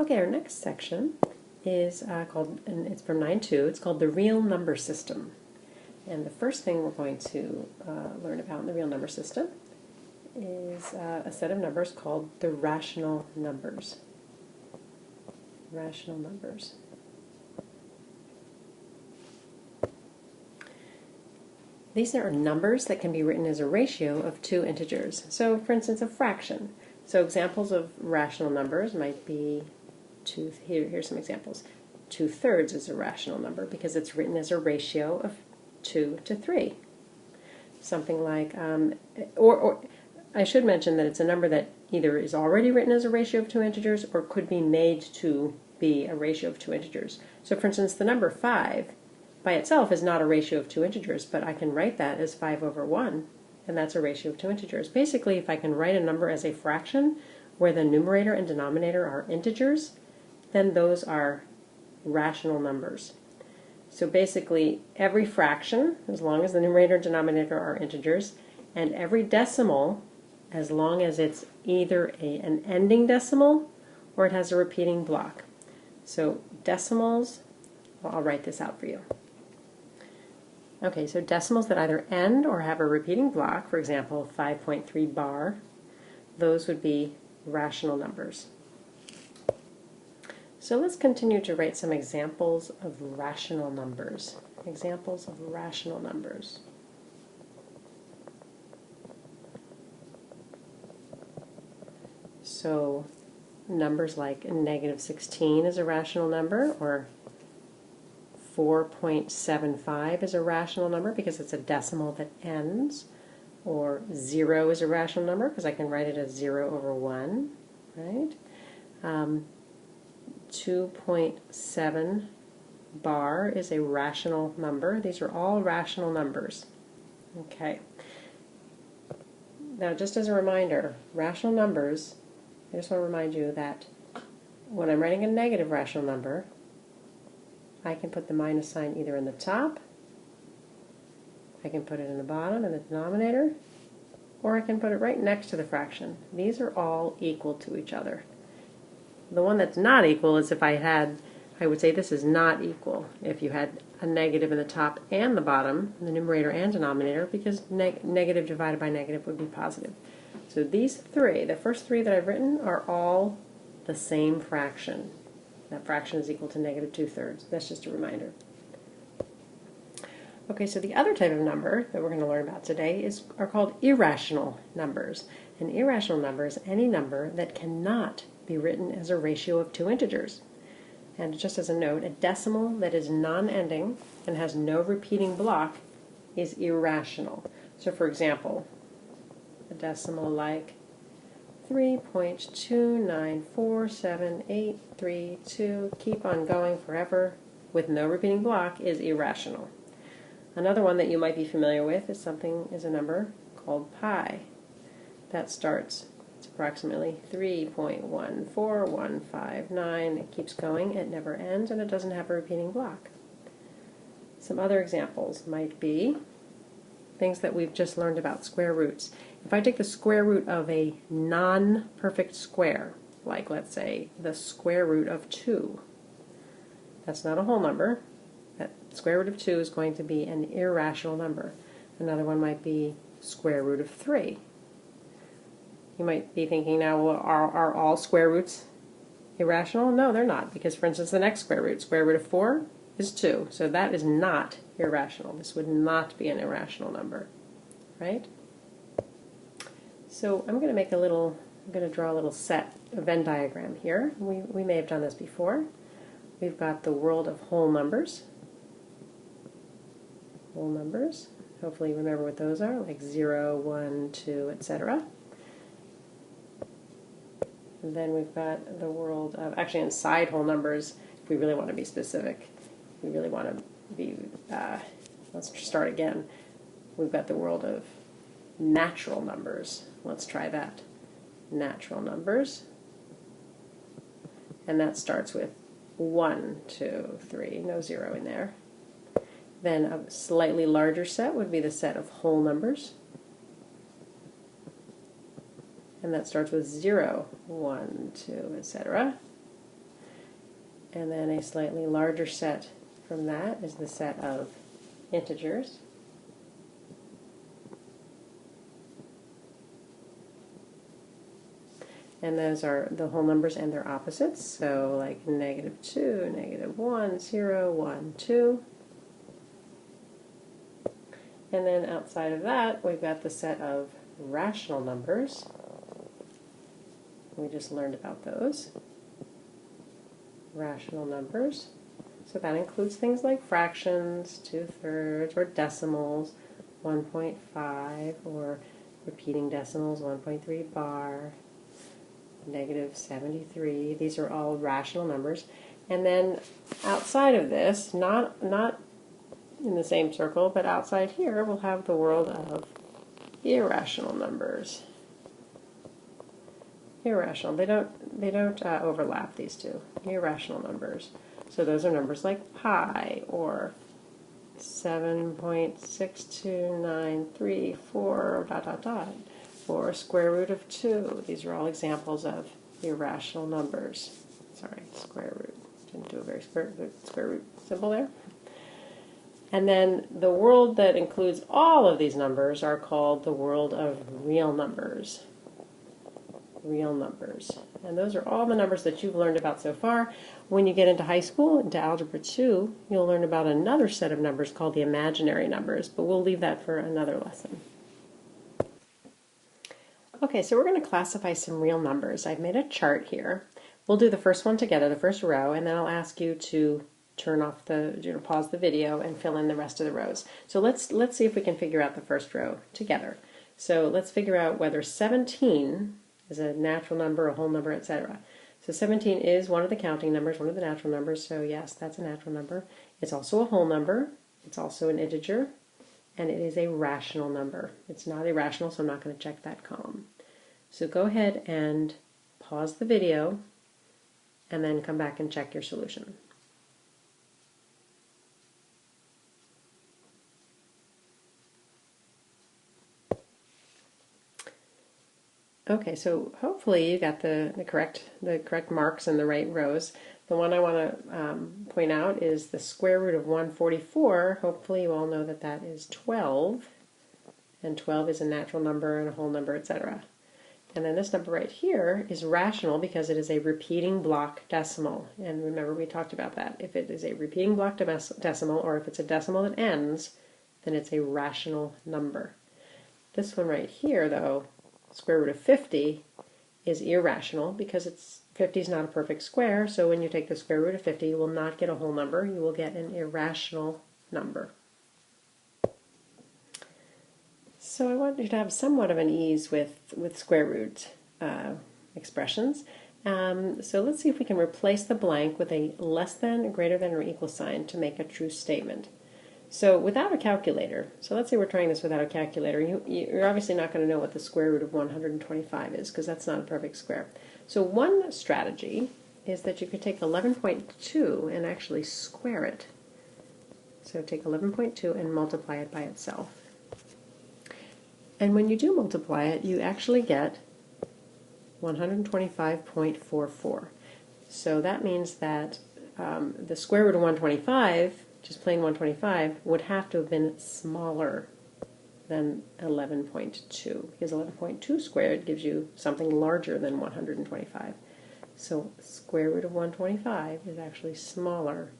Okay, our next section is and it's from 9.2, it's called the real number system. And the first thing we're going to learn about in the real number system is a set of numbers called the rational numbers. Rational numbers. These are numbers that can be written as a ratio of two integers. So, for instance, a fraction. So examples of rational numbers might be here's some examples. 2/3 is a rational number because it's written as a ratio of 2 to 3. Something like, or I should mention that it's a number that either is already written as a ratio of two integers or could be made to be a ratio of two integers. So for instance, the number 5 by itself is not a ratio of two integers, but I can write that as 5/1, and that's a ratio of two integers. Basically, if I can write a number as a fraction where the numerator and denominator are integers, then those are rational numbers. So basically, every fraction, as long as the numerator and denominator are integers, and every decimal, as long as it's either an ending decimal or it has a repeating block. So decimals, well, I'll write this out for you. Okay, so decimals that either end or have a repeating block, for example, 5.3 bar, those would be rational numbers. So let's continue to write some examples of rational numbers. Examples of rational numbers. So numbers like -16 is a rational number, or 4.75 is a rational number because it's a decimal that ends, or 0 is a rational number because I can write it as 0/1, right? 2.7 bar is a rational number. These are all rational numbers. Okay. Now, just as a reminder, rational numbers, I just want to remind you that when I'm writing a negative rational number, I can put the minus sign either in the top, I can put it in the bottom in the denominator, or I can put it right next to the fraction. These are all equal to each other. The one that's not equal is if I would say this is not equal if you had a negative in the top and the bottom, the numerator and denominator, because negative divided by negative would be positive. So these three, the first three that I've written, are all the same fraction. That fraction is equal to -2/3. That's just a reminder. Okay, so the other type of number that we're going to learn about today are called irrational numbers. An irrational number is any number that cannot be written as a ratio of two integers. And just as a note, a decimal that is non-ending and has no repeating block is irrational. So for example, a decimal like 3.2947832, keep on going forever, with no repeating block, is irrational. Another one that you might be familiar with is a number called pi. That starts, it's approximately 3.14159. It keeps going, it never ends, and it doesn't have a repeating block. Some other examples might be things that we've just learned about, square roots. If I take the square root of a non-perfect square, like let's say the square root of 2, that's not a whole number. That square root of 2 is going to be an irrational number. Another one might be square root of 3. You might be thinking now, well, are all square roots irrational? No, they're not, because for instance the next square root of 4, is 2. So that is not irrational. This would not be an irrational number, right? So I'm going to draw a little a Venn diagram here. We may have done this before. We've got the world of whole numbers. Whole numbers. Hopefully you remember what those are, like 0, 1, 2, etc. And then we've got the world of, actually inside whole numbers, if we really want to be specific, we really want to be, let's start again. We've got the world of natural numbers. Let's try that. Natural numbers. And that starts with 1, 2, 3, no 0 in there. Then a slightly larger set would be the set of whole numbers. And that starts with 0, 1, 2, etc. And then a slightly larger set from that is the set of integers. And those are the whole numbers and their opposites. So like -2, -1, 0, 1, 2. And then outside of that, we've got the set of rational numbers. We just learned about those. Rational numbers. So that includes things like fractions, 2/3, or decimals, 1.5, or repeating decimals, 1.3 bar, -73. These are all rational numbers. And then outside of this, not in the same circle, but outside here, we'll have the world of irrational numbers. Irrational. They don't overlap, these two. Irrational numbers. So those are numbers like pi, or 7.6293, or square root of 2. These are all examples of irrational numbers. Sorry, square root. Didn't do a very square root symbol there. And then the world that includes all of these numbers are called the world of real numbers. Real numbers. And those are all the numbers that you've learned about so far. When you get into high school, into Algebra 2, you'll learn about another set of numbers called the imaginary numbers, but we'll leave that for another lesson. Okay, so we're going to classify some real numbers. I've made a chart here. We'll do the first one together, the first row, and then I'll ask you to turn off pause the video and fill in the rest of the rows. So let's see if we can figure out the first row together. So let's figure out whether 17 is a natural number, a whole number, etc. So 17 is one of the counting numbers, one of the natural numbers, so yes, that's a natural number. It's also a whole number, it's also an integer, and it is a rational number. It's not irrational, so I'm not going to check that column. So go ahead and pause the video, and then come back and check your solution. Okay, so hopefully you got the correct marks in the right rows. The one I want to point out is the square root of 144. Hopefully you all know that that is 12, and 12 is a natural number and a whole number, etc. And then this number right here is rational because it is a repeating block decimal. And remember, we talked about that. If it is a repeating block decimal, or if it's a decimal that ends, then it's a rational number. This one right here, though, square root of 50, is irrational because 50 is not a perfect square, so when you take the square root of 50, you will not get a whole number, you will get an irrational number. So I want you to have somewhat of an ease with square root expressions. So let's see if we can replace the blank with a less than, greater than, or equal sign to make a true statement. So without a calculator, so let's say we're trying this without a calculator, you're obviously not going to know what the square root of 125 is because that's not a perfect square. So one strategy is that you could take 11.2 and actually square it. So take 11.2 and multiply it by itself. And when you do multiply it, you actually get 125.44. So that means that the square root of 125, just plain 125, would have to have been smaller than 11.2, because 11.2 squared gives you something larger than 125. So square root of 125 is actually smaller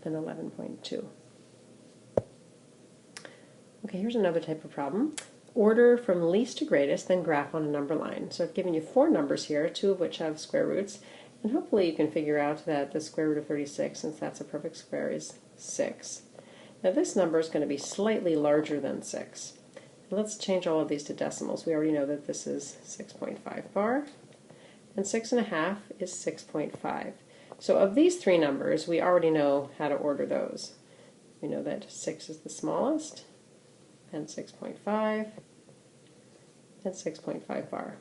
than 11.2. Okay, here's another type of problem. Order from least to greatest, then graph on a number line. So I've given you 4 numbers here, 2 of which have square roots, and hopefully you can figure out that the square root of 36, since that's a perfect square, is 6. Now this number is going to be slightly larger than 6. Let's change all of these to decimals. We already know that this is 6.5 bar, and 6.5 is 6.5. So of these 3 numbers, we already know how to order those. We know that 6 is the smallest, and 6.5, and 6.5 bar.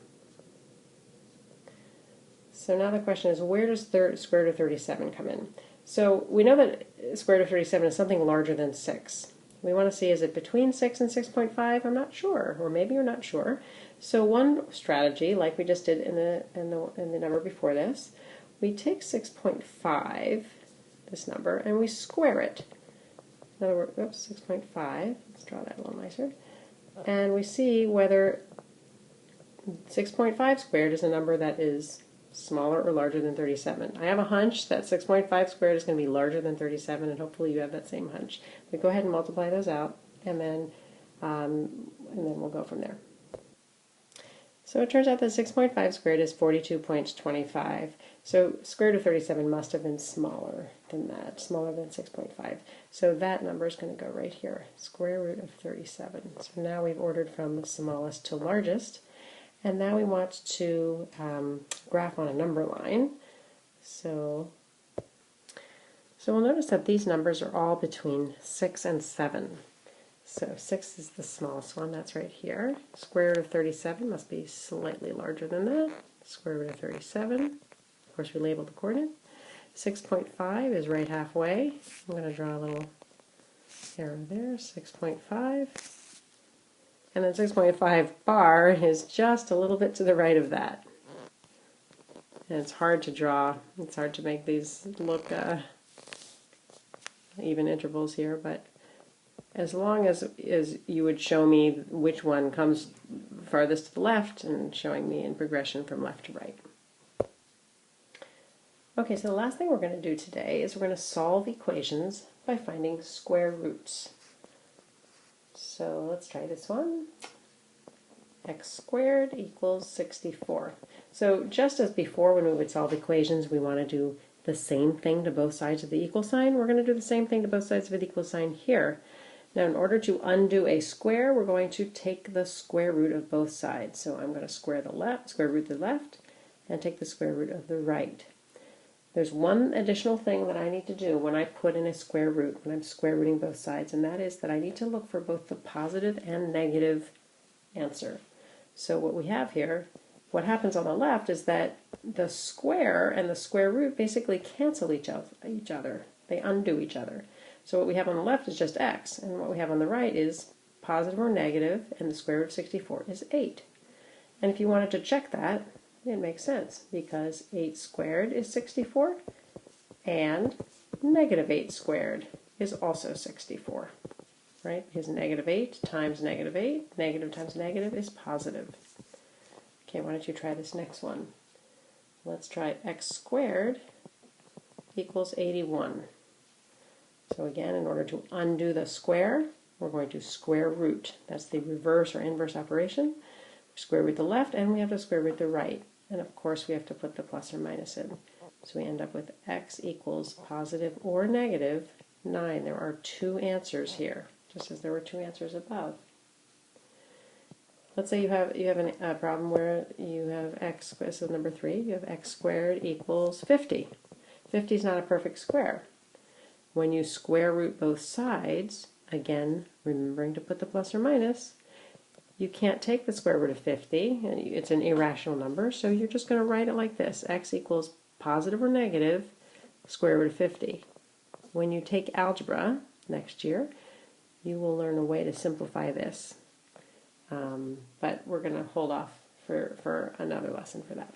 So now the question is, where does square root of 37 come in? So we know that square root of 37 is something larger than 6. We want to see, is it between 6 and 6.5? I'm not sure, or maybe you're not sure. So one strategy, like we just did in the number before this, we take 6.5, this number, and we square it. In other words, oops, 6.5, let's draw that a little nicer. And we see whether 6.5 squared is a number that is smaller or larger than 37. I have a hunch that 6.5 squared is going to be larger than 37, and hopefully you have that same hunch. But go ahead and multiply those out, and then we'll go from there. So it turns out that 6.5 squared is 42.25. So square root of 37 must have been smaller than that, smaller than 6.5. So that number is going to go right here, square root of 37. So now we've ordered from the smallest to largest. And now we want to graph on a number line. So we'll notice that these numbers are all between 6 and 7. So 6 is the smallest one, that's right here. Square root of 37 must be slightly larger than that. Square root of 37. Of course, we labeled the coordinate. 6.5 is right halfway. I'm going to draw a little arrow there, 6.5. And then 6.5 bar is just a little bit to the right of that. And it's hard to draw. It's hard to make these look even intervals here, but as long as you would show me which one comes farthest to the left and showing me in progression from left to right. Okay, so the last thing we're going to do today is we're going to solve equations by finding square roots. So let's try this one. X squared equals 64. So just as before when we would solve equations, we want to do the same thing to both sides of the equal sign. We're going to do the same thing to both sides of the equal sign here. Now in order to undo a square, we're going to take the square root of both sides. So I'm going to square root the left, and take the square root of the right. There's one additional thing that I need to do when I put in a square root, when I'm square rooting both sides, and that is that I need to look for both the positive and negative answer. So what we have here, what happens on the left is that the square and the square root basically cancel each other. They undo each other. So what we have on the left is just x, and what we have on the right is positive or negative, and the square root of 64 is 8. And if you wanted to check that, it makes sense, because 8 squared is 64, and negative 8 squared is also 64. Right? Because negative 8 times negative 8, negative times negative is positive. Okay, why don't you try this next one? Let's try x squared equals 81. So again, in order to undo the square, we're going to square root. That's the reverse or inverse operation. We square root the left, and we have to square root the right. And of course, we have to put the plus or minus in. So we end up with x equals positive or negative 9. There are two answers here, just as there were two answers above. Let's say you have a problem where you have x, so number 3, you have x squared equals 50. 50 is not a perfect square. When you square root both sides, again, remembering to put the plus or minus, you can't take the square root of 50, and it's an irrational number, so you're just going to write it like this. X equals positive or negative square root of 50. When you take algebra next year, you will learn a way to simplify this. But we're going to hold off for another lesson for that.